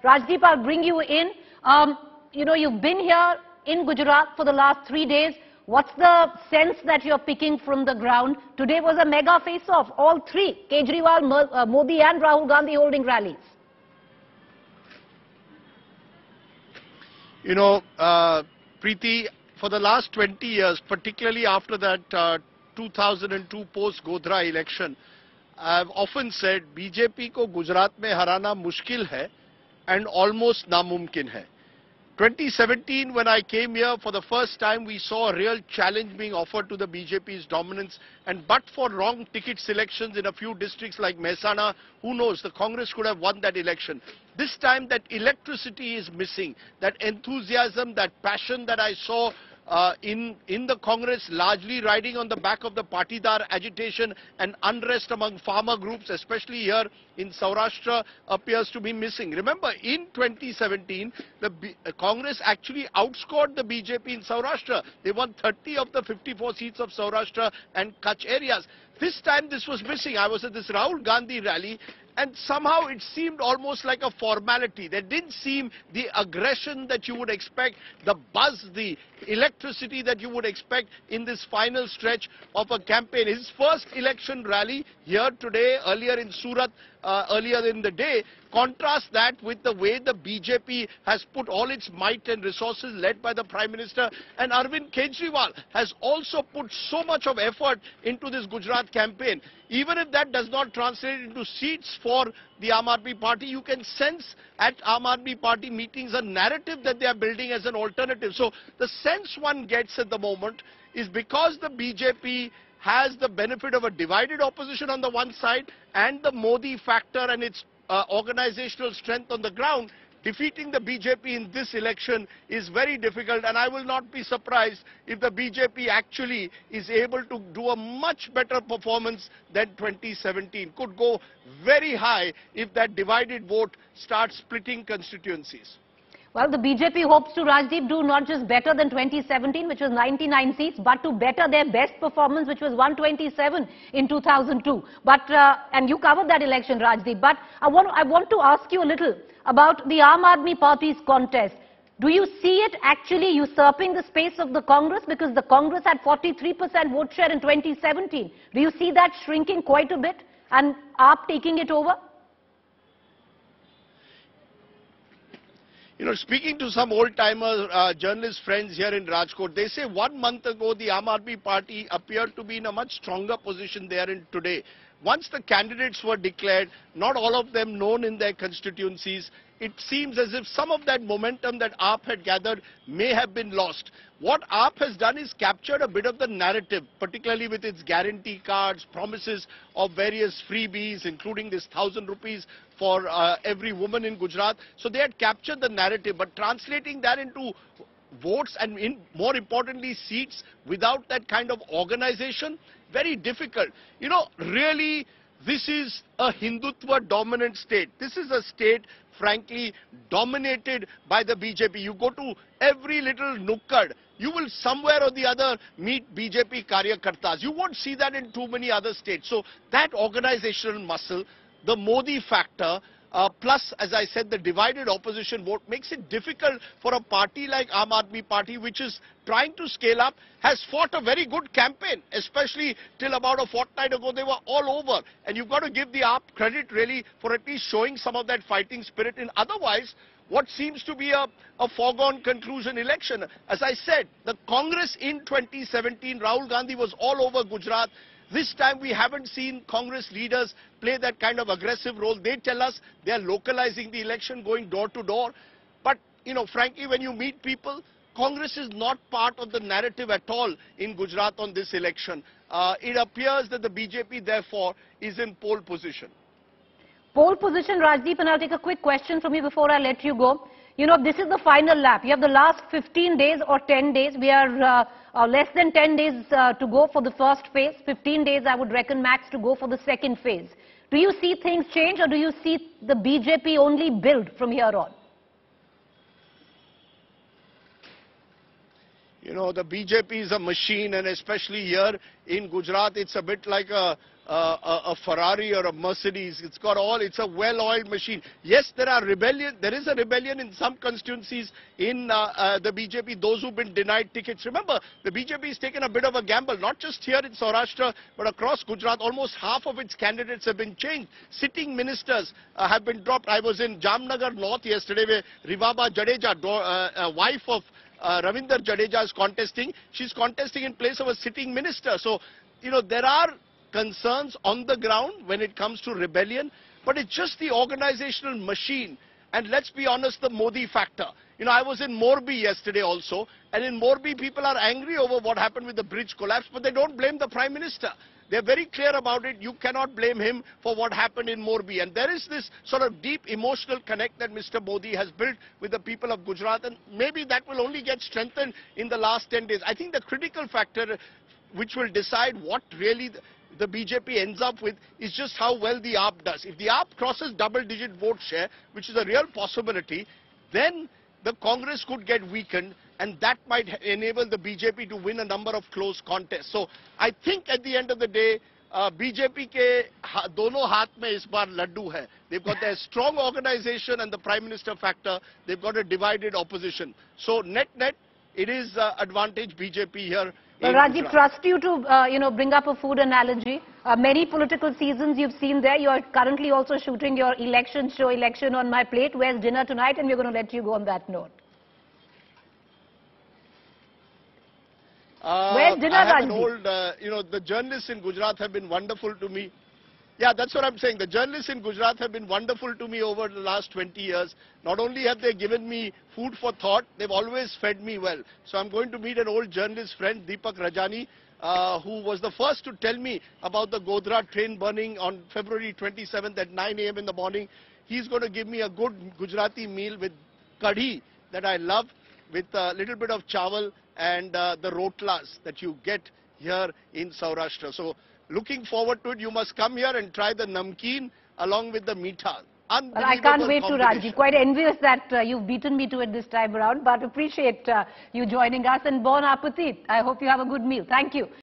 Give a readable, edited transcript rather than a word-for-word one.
Rajdeep, I'll bring you in. You've been here in Gujarat for the last 3 days. What's the sense that you're picking from the ground? Today was a mega face-off. All three, Kejriwal, Modi and Rahul Gandhi holding rallies. Preeti, for the last 20 years, particularly after that 2002 post-Godhra election, I've often said BJP को गुजरात में हराना मुश्किल है and almost नामुमकिन है. 2017, when I came here, for the first time, we saw a real challenge being offered to the BJP's dominance. And but for wrong ticket selections in a few districts like Mehsana, who knows, the Congress could have won that election. This time, that electricity is missing. That enthusiasm, that passion that I saw in the Congress, largely riding on the back of the Patidar agitation and unrest among farmer groups, especially here in Saurashtra, appears to be missing. Remember, in 2017, the Congress actually outscored the BJP in Saurashtra. They won 30 of the 54 seats of Saurashtra and Kutch areas. This time, this was missing. I was at this Rahul Gandhi rally, and somehow it seemed almost like a formality. There didn't seem the aggression that you would expect, the buzz, the electricity that you would expect in this final stretch of a campaign. His first election rally here today, earlier in Surat, earlier in the day, contrast that with the way the BJP has put all its might and resources, led by the Prime Minister, and Arvind Kejriwal has also put so much of effort into this Gujarat campaign. Even if that does not translate into seats for the Aam Aadmi Party, you can sense at Aam Aadmi Party meetings a narrative that they are building as an alternative. So the sense one gets at the moment is because the BJP has the benefit of a divided opposition on the one side and the Modi factor and its organizational strength on the ground, defeating the BJP in this election is very difficult, and I will not be surprised if the BJP actually is able to do a much better performance than 2017. Could go very high if that divided vote starts splitting constituencies. Well, the BJP hopes to, Rajdeep, do not just better than 2017, which was 99 seats, but to better their best performance, which was 127 in 2002. But, and you covered that election, Rajdeep, but I want to ask you a little about the Aam Aadmi Party's contest. Do you see it actually usurping the space of the Congress? Because the Congress had 43% vote share in 2017. Do you see that shrinking quite a bit and AAP taking it over? Speaking to some old-timer journalist friends here in Rajkot, they say 1 month ago the Aam Aadmi Party appeared to be in a much stronger position they are in today. Once the candidates were declared, not all of them known in their constituencies, it seems as if some of that momentum that AAP had gathered may have been lost. What AAP has done is captured a bit of the narrative, particularly with its guarantee cards, promises of various freebies, including this 1,000 rupees for every woman in Gujarat. So they had captured the narrative, but translating that into votes and more importantly seats without that kind of organization, very difficult. Really, this is a Hindutva dominant state. This is a state, frankly, dominated by the BJP. You go to every little nukkad, you will somewhere or the other meet BJP karyakartas. You won't see that in too many other states. So that organizational muscle, the Modi factor, plus, as I said, the divided opposition vote makes it difficult for a party like Aam Aadmi Party, which is trying to scale up, has fought a very good campaign, especially till about a fortnight ago. They were all over. And you've got to give the AAP credit, really, for at least showing some of that fighting spirit in otherwise what seems to be a foregone conclusion election. As I said, the Congress in 2017, Rahul Gandhi was all over Gujarat. This time we haven't seen Congress leaders play that kind of aggressive role. They tell us they are localizing the election, going door to door. But, frankly, when you meet people, Congress is not part of the narrative at all in Gujarat on this election. It appears that the BJP, therefore, is in pole position. Pole position, Rajdeep, and I'll take a quick question from you before I let you go. This is the final lap. You have the last 15 days or 10 days. We are less than 10 days to go for the first phase. 15 days, I would reckon, max to go for the second phase. Do you see things change, or do you see the BJP only build from here on? You know, the BJP is a machine, and especially here in Gujarat, it's a bit like a Ferrari or a Mercedes. It's a well-oiled machine. Yes, there is a rebellion in some constituencies in the BJP, those who've been denied tickets. Remember, the BJP has taken a bit of a gamble, not just here in Saurashtra, but across Gujarat. Almost half of its candidates have been changed. Sitting ministers have been dropped. I was in Jamnagar North yesterday, where Rivaba Jadeja, wife of Ravinder Jadeja, is contesting. She's contesting in place of a sitting minister. So, you know, there are concerns on the ground when it comes to rebellion, but it's just the organizational machine. And let's be honest, the Modi factor. You know, I was in Morbi yesterday also, and in Morbi people are angry over what happened with the bridge collapse, but they don't blame the Prime Minister. They're very clear about it. You cannot blame him for what happened in Morbi. And there is this sort of deep emotional connect that Mr. Modi has built with the people of Gujarat, and maybe that will only get strengthened in the last 10 days. I think the critical factor which will decide what really the BJP ends up with is just how well the AAP does. If the AAP crosses double-digit vote share, which is a real possibility, then the Congress could get weakened, and that might enable the BJP to win a number of close contests. So I think at the end of the day, BJP ke dono haath mein is baar laddu hai. They've got their strong organization and the Prime Minister factor. They've got a divided opposition. So net-net, it is advantage BJP here. Well, Rajdeep, trust you to, bring up a food analogy. Many political seasons you've seen there. You are currently also shooting your election show, Election on My Plate. Where's dinner tonight? And we're going to let you go on that note. Where's dinner, Rajdeep? The journalists in Gujarat have been wonderful to me. Yeah, that's what I'm saying. The journalists in Gujarat have been wonderful to me over the last 20 years. Not only have they given me food for thought, they've always fed me well. So I'm going to meet an old journalist friend, Deepak Rajani, who was the first to tell me about the Godhra train burning on February 27th at 9 a.m. in the morning. He's going to give me a good Gujarati meal with kadhi that I love, with a little bit of chawal and the rotlas that you get here in Saurashtra. So looking forward to it. You must come here and try the namkeen along with the meetha. Well, I can't wait to, Rajdeep. Quite envious that you've beaten me to it this time around, but appreciate you joining us, and bon appetit. I hope you have a good meal. Thank you.